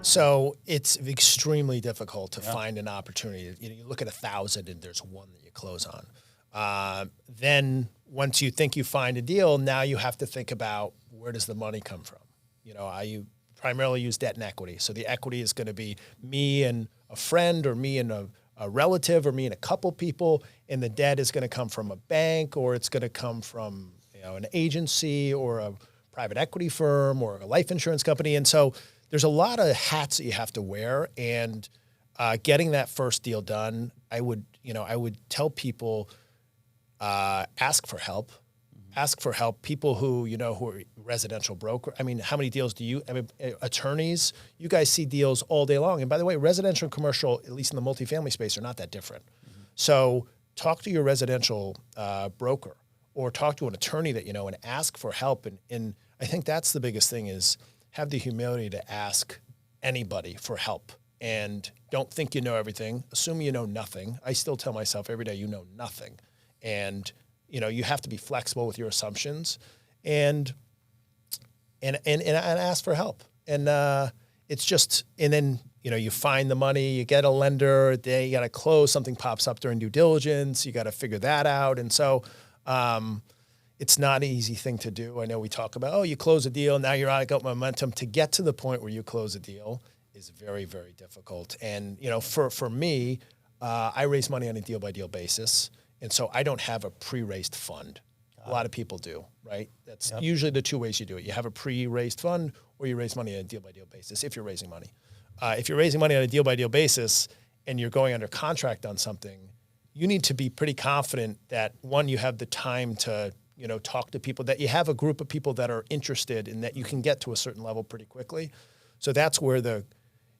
So it's extremely difficult to find an opportunity. You look at 1,000 and there's one that you close on. Then once you think you find a deal, now you have to think about where does the money come from? I primarily use debt and equity. So the equity is going to be me and a friend, or me and a relative, or me and a couple people. And the debt is going to come from a bank, or it's going to come from an agency, or a private equity firm, or a life insurance company. And so there's a lot of hats that you have to wear, and getting that first deal done, I would tell people, ask for help. Ask for help. People who are residential broker. I mean, how many deals do attorneys, you guys see deals all day long. And by the way, residential and commercial, at least in the multifamily space, are not that different. Mm-hmm. So talk to your residential broker, or talk to an attorney that and ask for help. And I think that's the biggest thing, is have the humility to ask anybody for help. And don't think you know everything. Assume you know nothing. I still tell myself every day, you know nothing. And you have to be flexible with your assumptions, and ask for help. And it's just, and then you find the money, you get a lender, then you got to close. Something pops up during due diligence, you got to figure that out. And so it's not an easy thing to do. I know we talk about, you close a deal, now you're out, got momentum. To get to the point where you close a deal is very, very difficult. And for me, I raise money on a deal by deal basis. And so I don't have a pre-raised fund. A lot of people do, right? That's usually the two ways you do it. You have a pre-raised fund, or you raise money on a deal-by-deal basis if you're raising money. If you're raising money on a deal-by-deal basis and you're going under contract on something, you need to be pretty confident that, one, you have the time to talk to people, that you have a group of people that are interested, and that you can get to a certain level pretty quickly. So that's where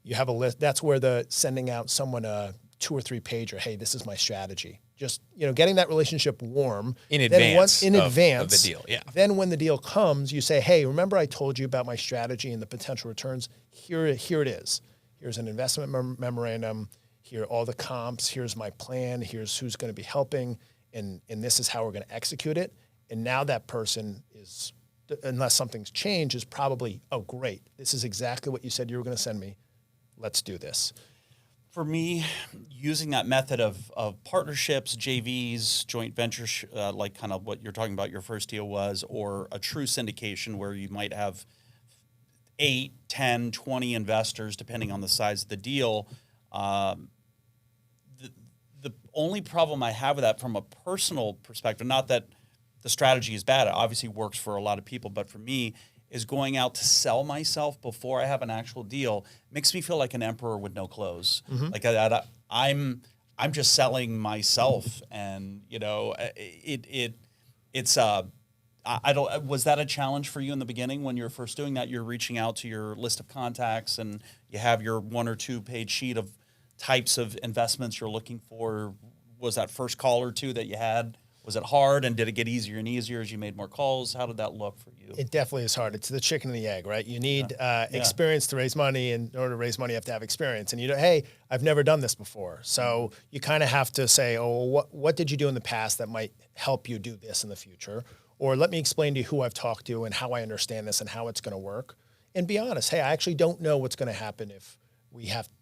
you have a list. That's where the sending out someone a 2 or 3 pager, hey, this is my strategy. Just, getting that relationship warm. In advance of the deal, yeah. Then when the deal comes, you say, hey, remember I told you about my strategy and the potential returns? Here it is. Here's an investment memorandum. Here are all the comps. Here's my plan. Here's who's going to be helping. And this is how we're going to execute it. And now that person is, unless something's changed, is probably, oh, great. This is exactly what you said you were going to send me. Let's do this. For me, using that method of partnerships, JVs, joint ventures, like kind of what you're talking about your first deal was, or a true syndication where you might have 8, 10, 20 investors, depending on the size of the deal. The only problem I have with that from a personal perspective, not that the strategy is bad, it obviously works for a lot of people, but for me, is going out to sell myself before I have an actual deal makes me feel like an emperor with no clothes. Mm-hmm. Like I'm just selling myself, and it's I don't. Was that a challenge for you in the beginning when you were first doing that? You're reaching out to your list of contacts, and you have your 1 or 2 page sheet of types of investments you're looking for. Was that first call or two that you had? Was it hard, and did it get easier and easier as you made more calls? How did that look for you? It definitely is hard. It's the chicken and the egg, right? You need experience to raise money, and in order to raise money, you have to have experience. And hey, I've never done this before. So you kind of have to say, what did you do in the past that might help you do this in the future? Or let me explain to you who I've talked to and how I understand this and how it's going to work. And be honest. Hey, I actually don't know what's going to happen if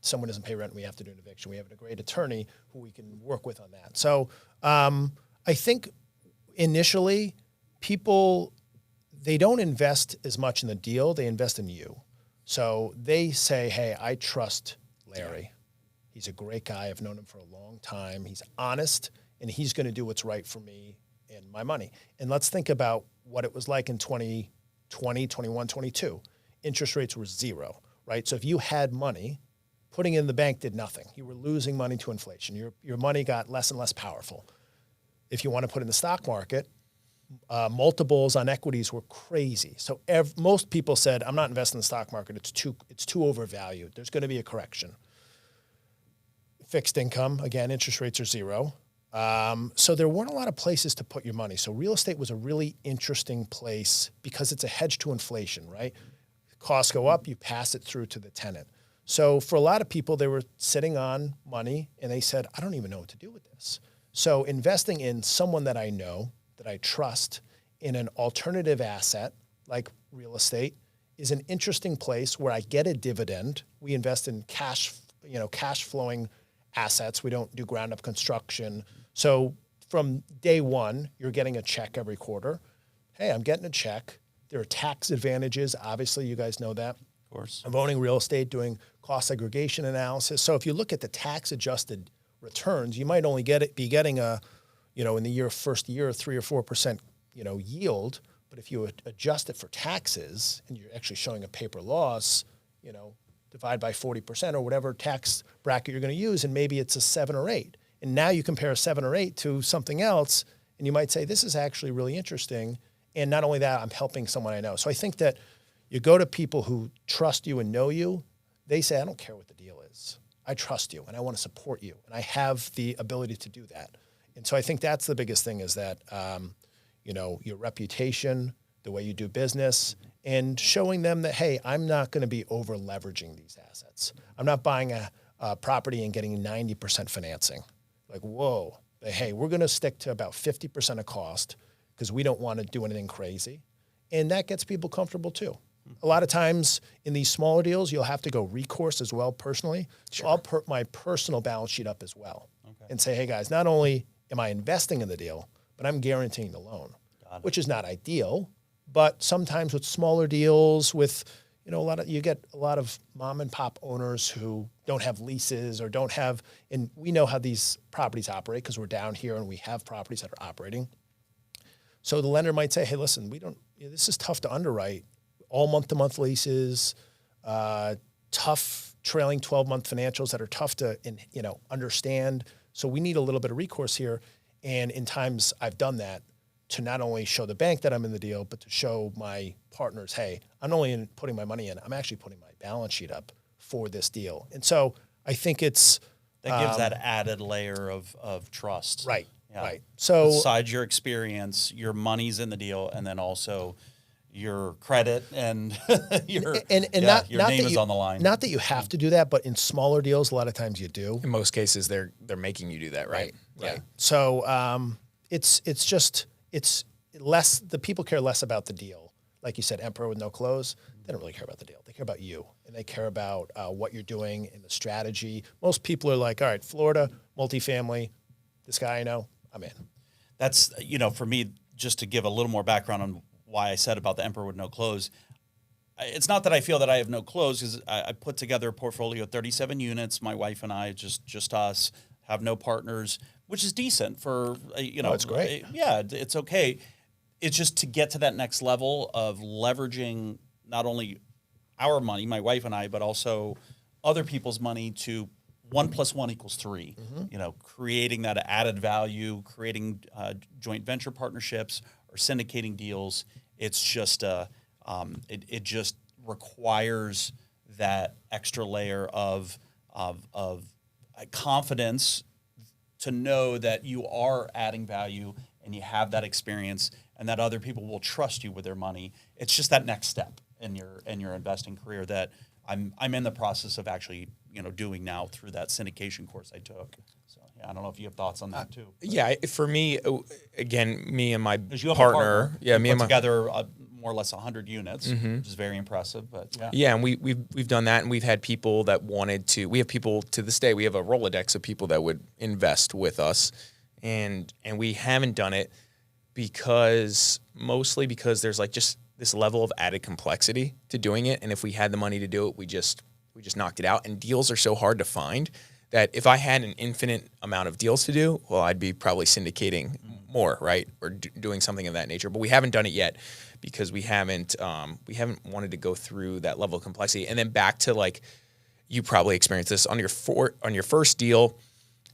someone doesn't pay rent and we have to do an eviction. We have a great attorney who we can work with on that. So, I think initially people, they don't invest as much in the deal, they invest in you. So they say, hey, I trust Larry. He's a great guy. I've known him for a long time. He's honest, and he's going to do what's right for me and my money. And let's think about what it was like in 2020, 21, 22. Interest rates were 0, right? So if you had money, putting it in the bank did nothing. You were losing money to inflation. Your money got less and less powerful. If you want to put in the stock market, multiples on equities were crazy. So most people said, I'm not investing in the stock market. It's too overvalued. There's going to be a correction. Fixed income, again, interest rates are 0. So there weren't a lot of places to put your money. So real estate was a really interesting place because it's a hedge to inflation, right? Costs go up, you pass it through to the tenant. So for a lot of people, they were sitting on money and they said, I don't even know what to do with this. So investing in someone that I know, that I trust, in an alternative asset like real estate is an interesting place where I get a dividend. We invest in cash flowing assets. We don't do ground up construction. So from day one, you're getting a check every quarter. Hey, I'm getting a check. There are tax advantages. Obviously, you guys know that. Of course. Of owning real estate, doing cost segregation analysis. So if you look at the tax adjusted returns, you might only be getting a, in the first year, 3 or 4%, yield. But if you adjust it for taxes and you're actually showing a paper loss, divide by 40% or whatever tax bracket you're going to use, and maybe it's a 7 or 8. And now you compare a 7 or 8 to something else, and you might say, this is actually really interesting. And not only that, I'm helping someone I know. So I think that you go to people who trust you and know you. They say, I don't care what the deal is. I trust you and I want to support you. And I have the ability to do that. And so I think that's the biggest thing is that, your reputation, the way you do business, and showing them that, hey, I'm not going to be over leveraging these assets. I'm not buying a property and getting 90% financing. Like, whoa, hey, we're going to stick to about 50% of cost because we don't want to do anything crazy. And that gets people comfortable too. A lot of times in these smaller deals, you'll have to go recourse as well personally. Sure. So I'll put my personal balance sheet up as well and say, hey guys, not only am I investing in the deal, but I'm guaranteeing the loan, which is not ideal. But sometimes with smaller deals with, you get a lot of mom and pop owners who don't have leases or don't have, and we know how these properties operate because we're down here and we have properties that are operating. So the lender might say, hey, listen, this is tough to underwrite. All month-to-month leases, tough trailing 12-month financials that are tough to understand. So we need a little bit of recourse here. And in times I've done that to not only show the bank that I'm in the deal, but to show my partners, hey, I'm not only putting my money in, I'm actually putting my balance sheet up for this deal. And so I think that gives that added layer of trust. Right, yeah. Right. So besides your experience, your money's in the deal, and then also your credit and your name is on the line. Not that you have to do that, but in smaller deals, a lot of times you do. In most cases, they're making you do that, right? Right. Yeah. So it's less. The people care less about the deal. Like you said, emperor with no clothes. They don't really care about the deal. They care about you, and they care about what you're doing and the strategy. Most people are like, all right, Florida, multifamily. This guy I know, I'm in. That's for me, just to give a little more background on why I said about the emperor with no clothes. It's not that I feel that I have no clothes, because I put together a portfolio of 37 units. My wife and I, just us, have no partners, which is decent for, it's great. Yeah, it's okay. It's just to get to that next level of leveraging not only our money, my wife and I, but also other people's money to 1 + 1 = 3. Mm-hmm. Creating that added value, creating joint venture partnerships or syndicating deals. It's just it just requires that extra layer of confidence to know that you are adding value and you have that experience and that other people will trust you with their money. It's just that next step in your investing career that I'm in the process of actually doing now through that syndication course I took. So yeah, I don't know if you have thoughts on that too. Yeah, for me, again, me and my you have partner, me and together more or less 100 units, which is very impressive. But yeah, and we've done that, and we've had people that wanted to. We have people to this day. We have a Rolodex of people that would invest with us, and we haven't done it mostly because there's like just this level of added complexity to doing it. And if we had the money to do it, we just knocked it out. And deals are so hard to find that if I had an infinite amount of deals to do, well, I'd be probably syndicating more, right? Or doing something of that nature. But we haven't done it yet because we haven't wanted to go through that level of complexity. And then back to, like, you probably experienced this on your first deal,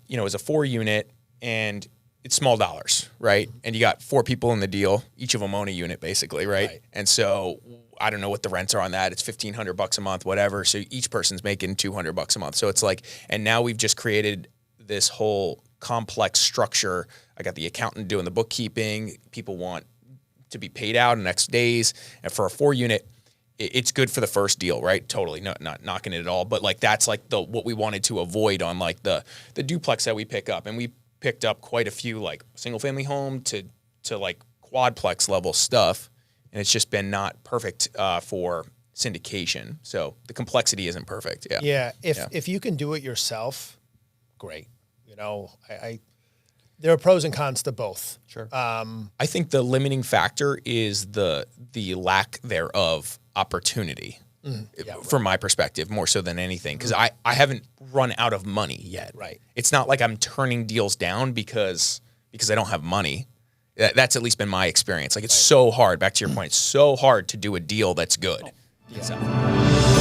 it was a 4-unit and it's small dollars, right? And you got 4 people in the deal, each of them own a unit basically, right? And so I don't know what the rents are on that. It's $1,500 a month, whatever. So each person's making $200 a month. So it's like, and now we've just created this whole complex structure. I got the accountant doing the bookkeeping. People want to be paid out in the next days. And for a 4-unit, it's good for the first deal, right? Totally, not knocking it at all. But like that's like what we wanted to avoid on like the duplex that we pick up. And we picked up quite a few like single family home to like quadplex level stuff. And it's just been not perfect for syndication. So the complexity isn't perfect. Yeah. Yeah. If you can do it yourself, great. You know, I there are pros and cons to both. Sure. I think the limiting factor is the lack thereof opportunity. From my perspective, more so than anything, because I haven't run out of money yet. Right. It's not like I'm turning deals down because I don't have money. That's at least been my experience. Like, it's so hard, back to your point, it's so hard to do a deal that's good. Yeah.